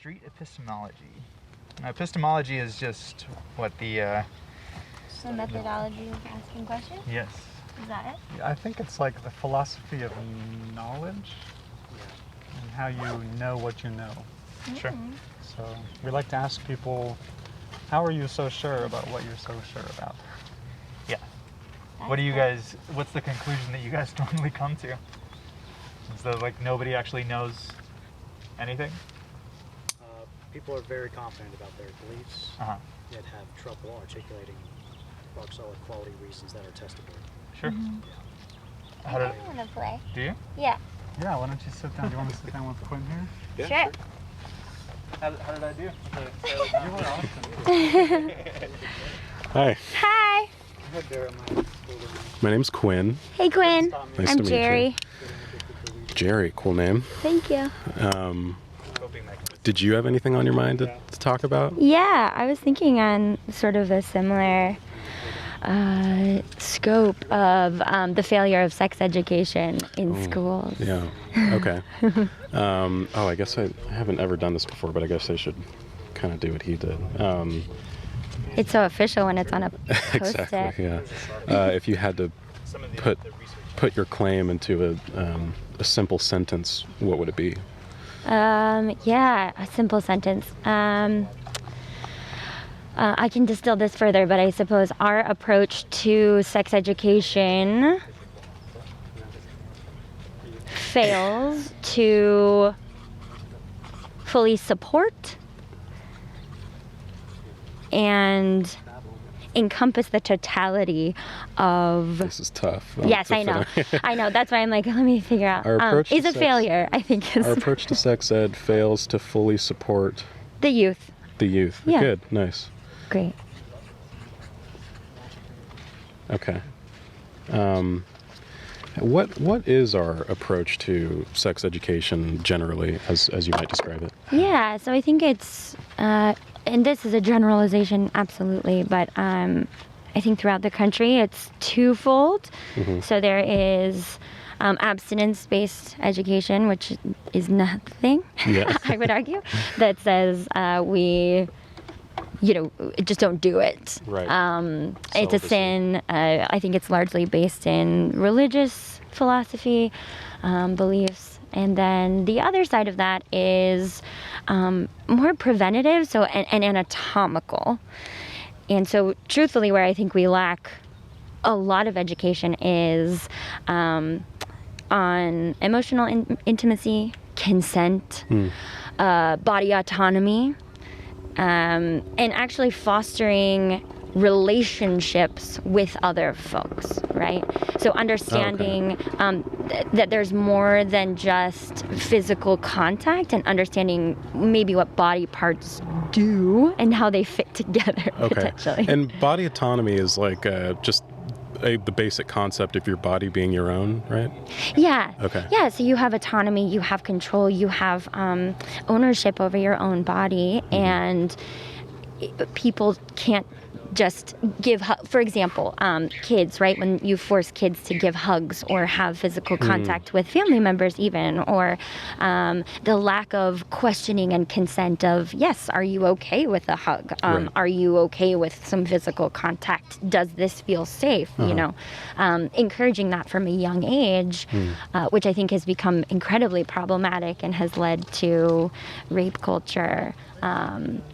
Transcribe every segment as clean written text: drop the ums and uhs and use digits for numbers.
street epistemology. Now, epistemology is just what the... So methodology of asking questions? Yes. Is that it? Yeah, I think it's like the philosophy of knowledge and how you know what you know. Sure. So we like to ask people, how are you so sure about what you're so sure about? Yeah. What do you guys, what's the conclusion that you guys normally come to? Is that like nobody actually knows anything? People are very confident about their beliefs, Uh-huh. yet have trouble articulating rock solid quality reasons that are testable. Sure. I How did, want to play. do you? Yeah. Yeah, why don't you sit down? Do you want to sit down with Quinn here? Sure. How did I do? You were awesome. Hi, Hi. my name's Quinn. Hey, Quinn. Nice I'm to meet Geri. you. Geri, cool name. Thank you. Did you have anything on your mind to talk about? Yeah, I was thinking on sort of a similar scope of the failure of sex education in schools. Yeah, okay. I guess I haven't ever done this before, but I guess I should kind of do what he did. It's so official when it's on a post-it. Exactly, yeah. If you had to put your claim into a simple sentence, what would it be? Yeah, a simple sentence. I can distill this further, but I suppose our approach to sex education fails to fully support and encompass the totality of... This is tough. Yes, I know. I know. That's why I'm like, let me figure out. Our approach to is a sex- failure, I think. Is Our approach to sex ed fails to fully support the youth. the youth. Yeah. Good, nice. Great. Okay. What is our approach to sex education generally, as you might describe it? Yeah, so I think it's, and this is a generalization, absolutely, but I think throughout the country it's twofold. So there is abstinence-based education, which is nothing, Yeah. I would argue, that says we, just don't do it. Right. It's a Celibacy. sin. I think it's largely based in religious philosophy, beliefs. And then the other side of that is more preventative, so and anatomical. And so truthfully, where I think we lack a lot of education is on emotional intimacy, consent, body autonomy, and actually fostering relationships with other folks, right? So understanding that there's more than just physical contact, and understanding maybe what body parts do and how they fit together, potentially. And body autonomy is like just the basic concept of your body being your own, right? Yeah. Okay. Yeah, so you have autonomy, you have control, you have ownership over your own body, and people can't just give, for example, kids, right? When you force kids to give hugs or have physical contact with family members even, or the lack of questioning and consent of, yes, are you okay with a hug? Right. Are you okay with some physical contact? Does this feel safe? Encouraging that from a young age, which I think has become incredibly problematic and has led to rape culture,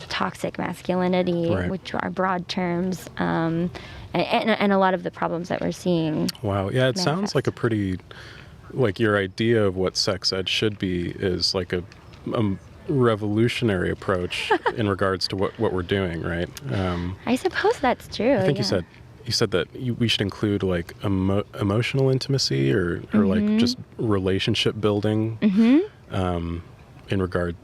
toxic masculinity, Right. which are broad terms, and a lot of the problems that we're seeing. Wow. Yeah, it sounds manifest. like a pretty, like your idea of what sex ed should be is like a revolutionary approach in regards to what we're doing, right? I suppose that's true. I think you said that we should include like emotional intimacy or like just relationship building in regard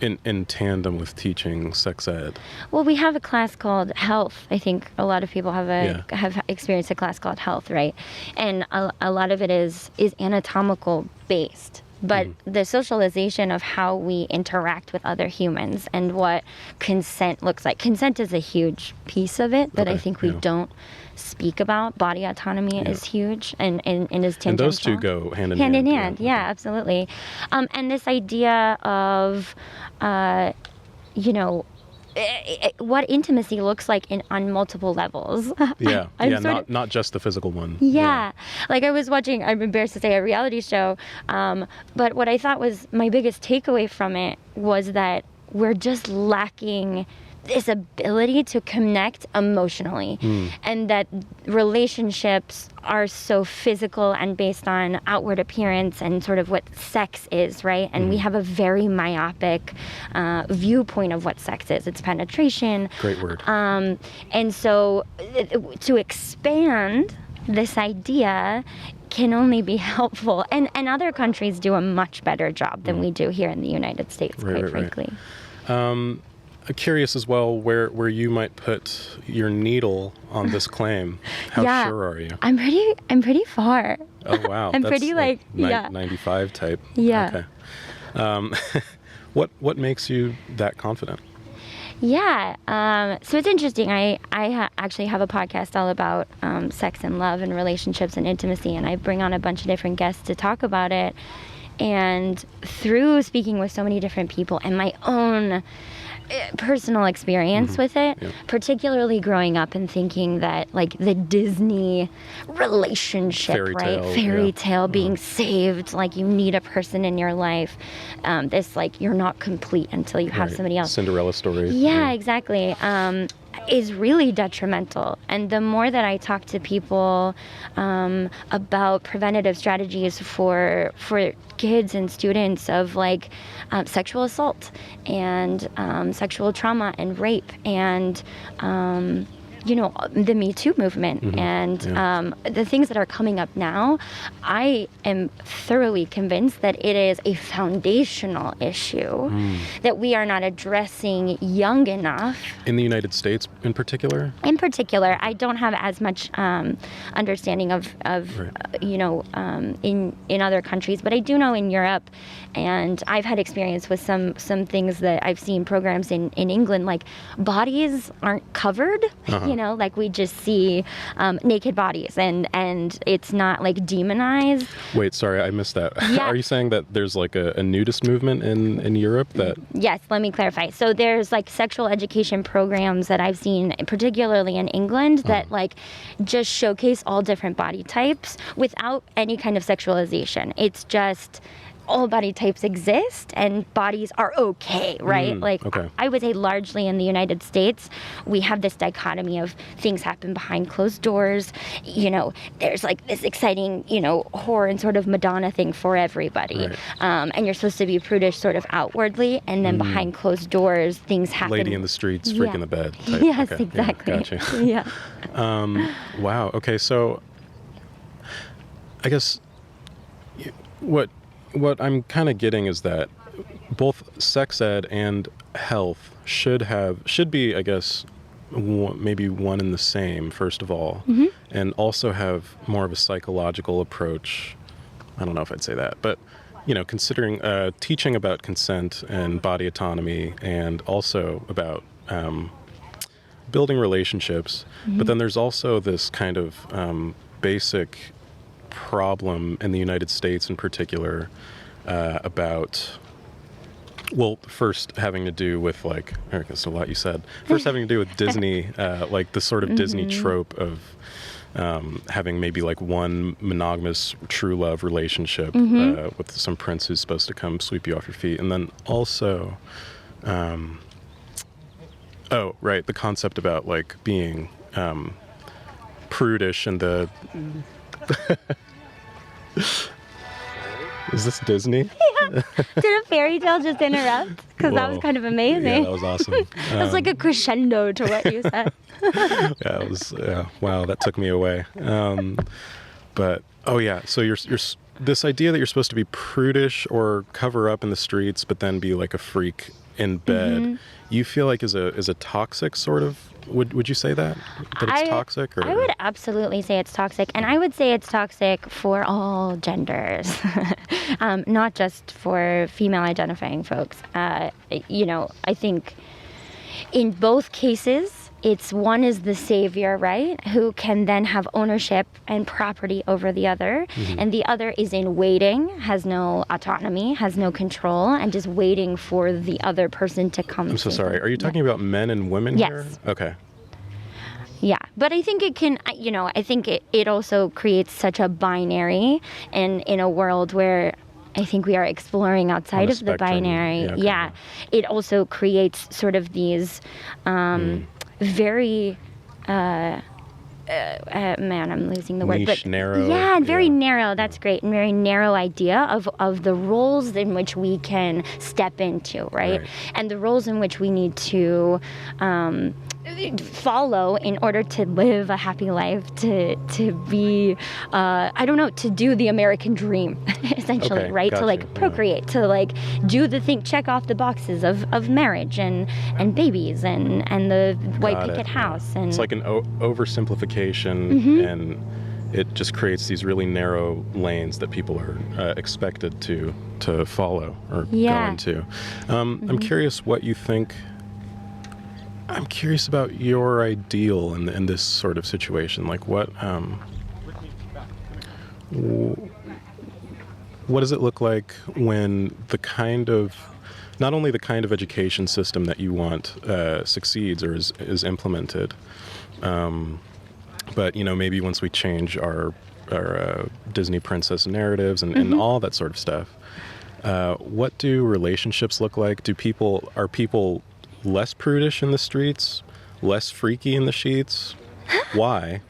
in tandem with teaching sex ed. Well, we have a class called Health. I think a lot of people have experienced a class called Health, right? And a lot of it is anatomical based. But the socialization of how we interact with other humans and what consent looks like. Consent is a huge piece of it that I think we don't speak about. Body autonomy is huge and is tangential. And those two go hand in hand. Hand in hand, yeah, absolutely. And this idea of you know, what intimacy looks like on multiple levels. Yeah, I'm yeah, sort of- not just the physical one. Yeah. Like I was watching, I'm embarrassed to say, a reality show. But what I thought was my biggest takeaway from it was that we're just lacking this ability to connect emotionally, and that relationships are so physical and based on outward appearance and sort of what sex is, right? And we have a very myopic viewpoint of what sex is. It's penetration. Great word. And so to expand this idea can only be helpful. And other countries do a much better job than we do here in the United States, quite frankly. I'm curious as well where you might put your needle on this claim. How Yeah. sure are you? I'm pretty far. Oh wow, I'm that's pretty, like, yeah. 95 type. Yeah. Okay. What makes you that confident? Yeah. So it's interesting. I actually have a podcast all about sex and love and relationships and intimacy, and I bring on a bunch of different guests to talk about it. And through speaking with so many different people and my own personal experience with it, particularly growing up and thinking that like the Disney relationship, fairy tale being saved, like you need a person in your life, this like you're not complete until you have somebody else. Cinderella story. Yeah, exactly. Is really detrimental. And the more that I talk to people about preventative strategies for kids and students of like sexual assault and sexual trauma and rape and you know, the Me Too movement and the things that are coming up now, I am thoroughly convinced that it is a foundational issue that we are not addressing young enough. In the United States in particular? In particular, I don't have as much understanding of you know, in other countries, but I do know in Europe, and I've had experience with some things that I've seen programs in England, like bodies aren't covered, you know, like we just see naked bodies and it's not like demonized. Wait, sorry, I missed that. Yeah. Are you saying that there's like a nudist movement in Europe that... Yes, let me clarify. So there's like sexual education programs that I've seen, particularly in England, that like just showcase all different body types without any kind of sexualization. It's just all body types exist and bodies are okay, right? Okay. I would say largely in the United States, we have this dichotomy of things happen behind closed doors. You know, there's like this exciting, you know, horror and sort of Madonna thing for everybody. Right. And you're supposed to be prudish sort of outwardly, and then behind closed doors, things happen. Lady in the streets, freak in the bed type? Yes, Okay, exactly. Yeah, gotcha. Yeah. Wow. Okay, so I guess what I'm kind of getting is that both sex ed and health should be, I guess, maybe one and the same, first of all, and also have more of a psychological approach. I don't know if I'd say that, but you know, considering teaching about consent and body autonomy, and also about building relationships. But then there's also this kind of basic problem in the United States in particular about, well, first having to do with like, there's a lot you said. First having to do with Disney, like the sort of Disney trope of having maybe like one monogamous true love relationship with some prince who's supposed to come sweep you off your feet. And then also, the concept about like being prudish and the... Is this Disney? Yeah. Did a fairy tale just interrupt? Because that was kind of amazing. Yeah, that was awesome. It was like a crescendo to what you said. Yeah, it was. Wow, that took me away. But so you're this idea that you're supposed to be prudish or cover up in the streets, but then be like a freak in bed. You feel like is a toxic sort of. Would you say that it's toxic? Or? I would absolutely say it's toxic, and I would say it's toxic for all genders, not just for female identifying folks. You know, I think in both cases, it's one is the savior, right? Who can then have ownership and property over the other. And the other is in waiting, has no autonomy, has no control, and just waiting for the other person to come. I'm so save sorry. them. Are you talking about men and women Yes. here? Okay. Yeah, but I think it can, I think it also creates such a binary, and in a world where I think we are exploring outside On a of the spectrum. binary. Yeah, okay. Yeah, it also creates sort of these very, man, I'm losing the word. Niche, but narrow, Yeah, and very yeah. narrow. That's great. And very narrow idea of the roles in which we can step into, right? Right. And the roles in which we need to follow in order to live a happy life, to be, I don't know, to do the American dream, essentially, Okay, right? got To like you, yeah. procreate, to like do the thing, check off the boxes of marriage and babies and the white Got picket it, house. yeah. And It's like an oversimplification, and it just creates these really narrow lanes that people are expected to follow or Yeah. go into. I'm curious what you think. I'm curious about your ideal in this sort of situation. Like what does it look like when not only the kind of education system that you want succeeds or is implemented, but maybe once we change our Disney princess narratives and all that sort of stuff, what do relationships look like? Are people less prudish in the streets, less freaky in the sheets? Why?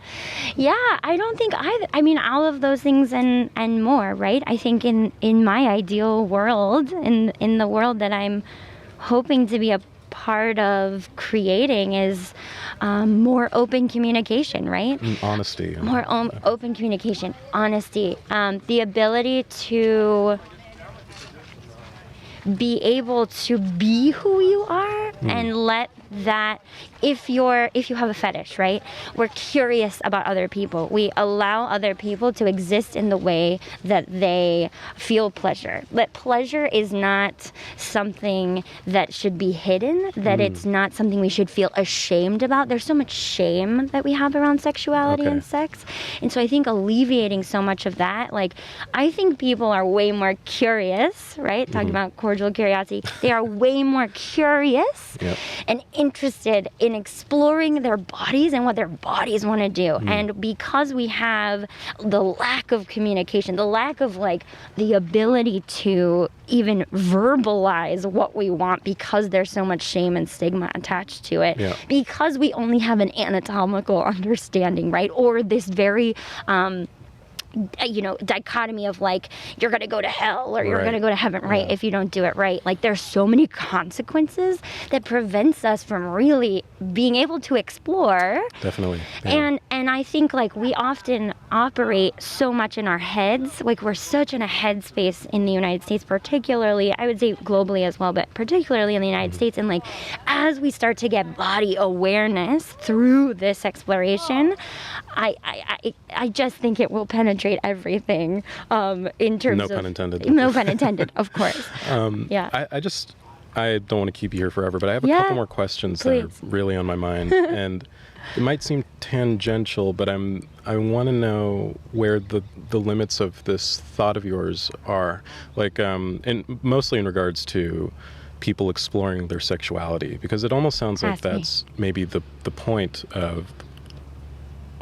yeah, I don't think either. I mean, all of those things and more, right? I think in my ideal world, in the world that I'm hoping to be a part of creating, is more open communication, right? And honesty. More open communication, honesty, the ability to be able to be who you are and let that, if you have a fetish, right? We're curious about other people. We allow other people to exist in the way that they feel pleasure. That pleasure is not something that should be hidden, that it's not something we should feel ashamed about. There's so much shame that we have around sexuality Okay. and sex. And so I think alleviating so much of that, like, I think people are way more curious, right? Talking about cordial curiosity. They are way more curious Yep. and interested in exploring their bodies and what their bodies want to do. And because we have the lack of communication, the lack of like the ability to even verbalize what we want, because there's so much shame and stigma attached to it, Yeah. because we only have an anatomical understanding, right? Or this very dichotomy of like, you're going to go to hell or you're Right. going to go to heaven, right? Yeah. If you don't do it right. Like, there's so many consequences that prevents us from really being able to explore. Definitely. Yeah. And I think like we often operate so much in our heads, like we're such in a headspace in the United States, particularly, I would say globally as well, but particularly in the United States. And like, as we start to get body awareness through this exploration, I just think it will penetrate everything in terms No of... pun intended. No pun intended, of course. Yeah. I don't want to keep you here forever, but I have a Yeah, couple more questions that please. are really on my mind. And it might seem tangential, but I want to know where the limits of this thought of yours are. Like, and mostly in regards to people exploring their sexuality, because it almost sounds like Ask me. that's maybe the point of,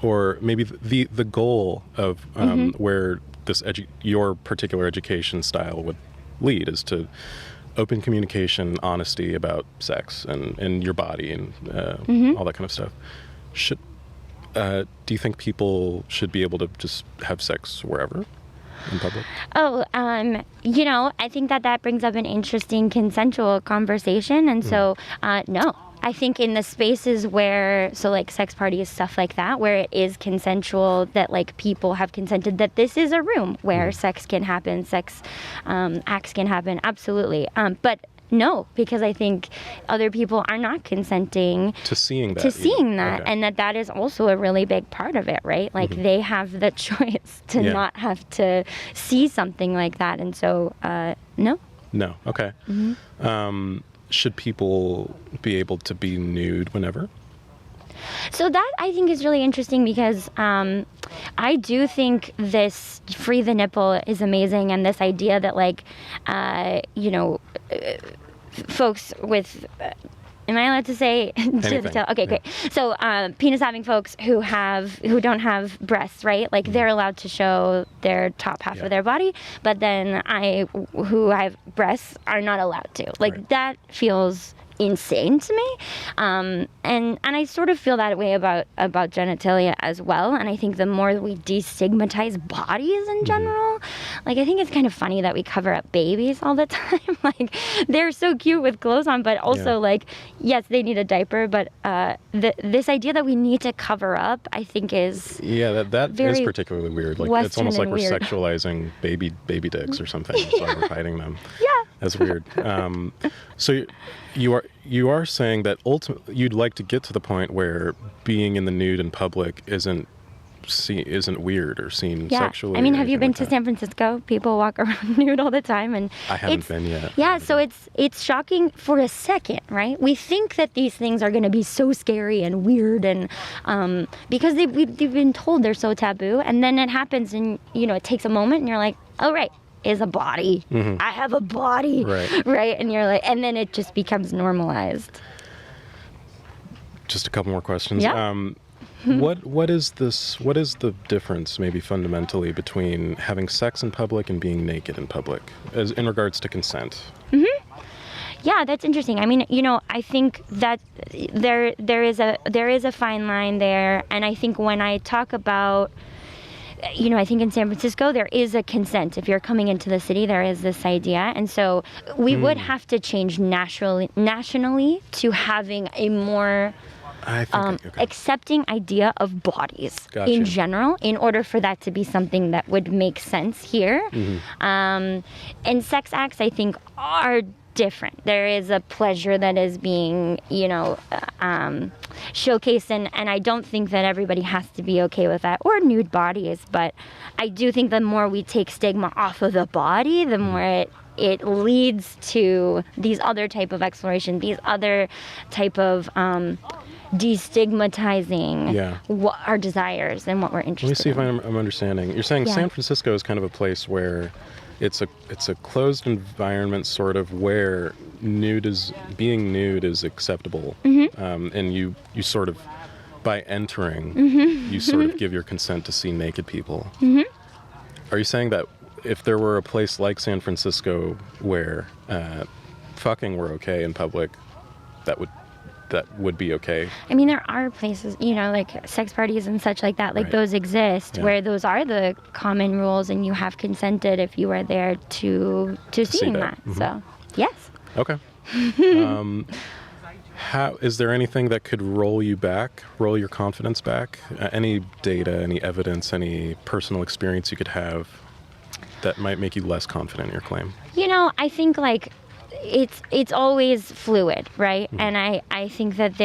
or maybe the goal of where this your particular education style would lead, is to open communication, honesty about sex and your body and all that kind of stuff. Do you think people should be able to just have sex wherever in public? Oh, I think that brings up an interesting consensual conversation. And so, no. I think in the spaces where, so like sex parties, stuff like that, where it is consensual, that like people have consented that this is a room where sex can happen, sex acts can happen, absolutely. But no, because I think other people are not consenting To seeing that. that, Okay. and that is also a really big part of it, right? Like they have the choice to Yeah. not have to see something like that. And so, no. No. Okay. Should people be able to be nude whenever? So that I think is really interesting because I do think this free the nipple is amazing, and this idea that like, folks with am I allowed to say? Anything. Okay, great. So penis having folks who don't have breasts, right? Like they're allowed to show their top half of their body, but then who have breasts are not allowed to. Like that feels insane to me, and I sort of feel that way about genitalia as well. And I think the more we destigmatize bodies in general, like I think it's kind of funny that we cover up babies all the time. Like they're so cute with clothes on, but also like yes, they need a diaper, but this idea that we need to cover up, I think is that is particularly weird. Like Western it's almost like we're weird. sexualizing baby dicks or something. That's why we're hiding them. Yeah. That's weird. So you are saying that ultimately you'd like to get to the point where being in the nude in public isn't weird or seen sexually. I mean, or have you anything been like to San Francisco? People walk around nude all the time, and I haven't been yet. Yeah, so it's shocking for a second, right? We think that these things are going to be so scary and weird, and because we've been told they're so taboo, and then it happens, and it takes a moment, and you're like, oh right, is a body. I have a body, right? And you're like, and then it just becomes normalized. Just a couple more questions. Yeah. What is the difference, maybe fundamentally, between having sex in public and being naked in public, as in regards to consent? Yeah, that's interesting. I mean, I think that there is a fine line there, and I think when I talk about, I think in San Francisco there is a consent. If you're coming into the city, there is this idea, and so we would have to change nationally to having a more accepting idea of bodies in general, in order for that to be something that would make sense here. And sex acts, I think, are different. There is a pleasure that is being, showcased, and I don't think that everybody has to be okay with that, or nude bodies, but I do think the more we take stigma off of the body, the more it leads to these other type of exploration, these other type of destigmatizing what our desires and what we're interested in. Let me see if I'm understanding. You're saying San Francisco is kind of a place where it's a closed environment, sort of, where being nude is acceptable, and you sort of, by entering, you sort of give your consent to see naked people. Are you saying that if there were a place like San Francisco where fucking were okay in public, that would be okay? I mean, there are places, like sex parties and such like that, like those exist, where those are the common rules, and you have consented if you are there to seeing that. So, yes. Okay. How is there anything that could roll your confidence back? Any data, any evidence, any personal experience you could have that might make you less confident in your claim? I think like it's always fluid, right? And I think that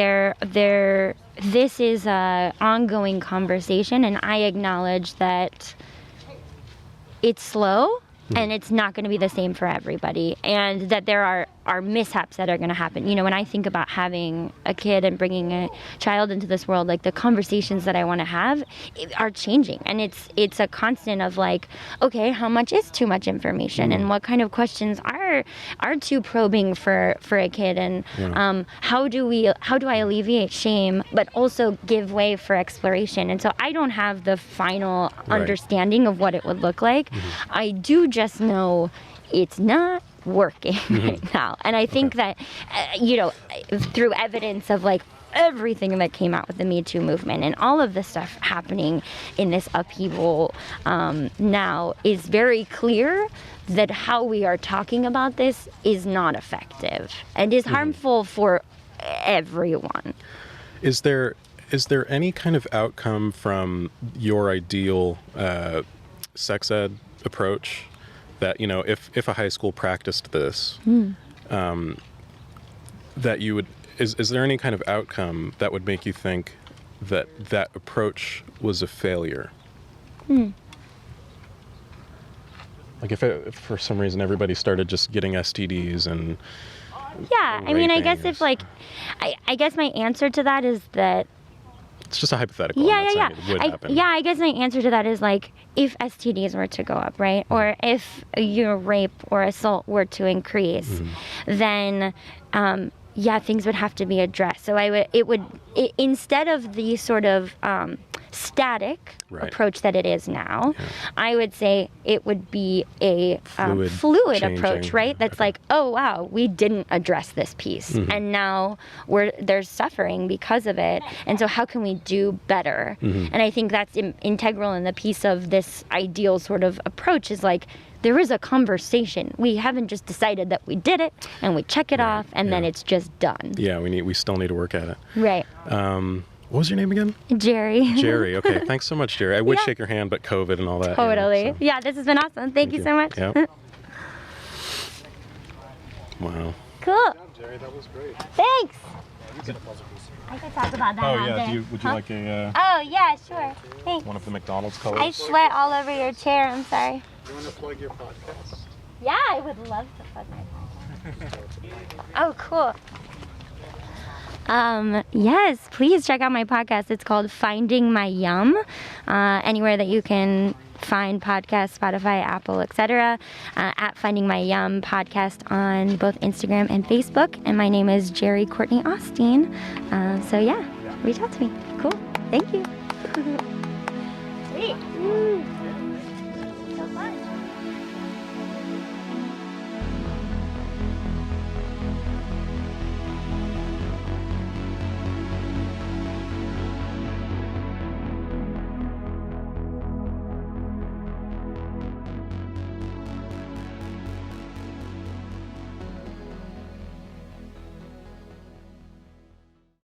this is a ongoing conversation, and I acknowledge that it's slow and it's not going to be the same for everybody, and that there are mishaps that are going to happen. When I think about having a kid and bringing a child into this world, like the conversations that I want to have are changing, and it's a constant of like, okay, how much is too much information, and what kind of questions are too probing for a kid, and how do I alleviate shame but also give way for exploration? And so I don't have the final understanding of what it would look like. I do just know it's not working right now, and I think that through evidence of like everything that came out with the Me Too movement and all of the stuff happening in this upheaval now, is very clear that how we are talking about this is not effective and is harmful for everyone. Is there any kind of outcome from your ideal sex ed approach that, if a high school practiced this, that you would, is there any kind of outcome that would make you think that approach was a failure? Like if for some reason everybody started just getting STDs and I mean, I guess if like, I guess my answer to that is that it's just a hypothetical. I'm Yeah, not yeah, saying it would happen. I guess my answer to that is like, if STDs were to go up, right, or if your rape or assault were to increase, then yeah, things would have to be addressed. So instead of the sort of static Right. approach that it is now, I would say it would be a Fluid approach, changing. right? That's Okay. like, oh wow, we didn't address this piece, and now there's suffering because of it, and so how can we do better? And I think that's integral in the piece of this ideal sort of approach is like, there is a conversation. We haven't just decided that we did it and we check it off and then it's just done. Yeah, we still need to work at it. Right. What was your name again? Geri. Geri. Okay, thanks so much, Geri. I would Yeah. shake your hand, but COVID and all that. Totally. You know, so. Yeah, this has been awesome. Thank you so much. Yep. Wow. Cool. Jerry, that was great. Thanks. You get a puzzle piece. I could talk about that Oh all yeah, day. would you like a Oh, yeah, sure. Thanks. one of the McDonald's colors? I sweat all over your chair. I'm sorry. You want to plug your podcast? Yeah, I would love to plug my podcast. Oh, cool. Yes, please check out my podcast. It's called Finding My Yum. Anywhere that you can find podcasts, Spotify, Apple, etc. At Finding My Yum podcast on both Instagram and Facebook. And my name is Geri Courtney-Austein. So yeah, reach out to me. Cool. Thank you.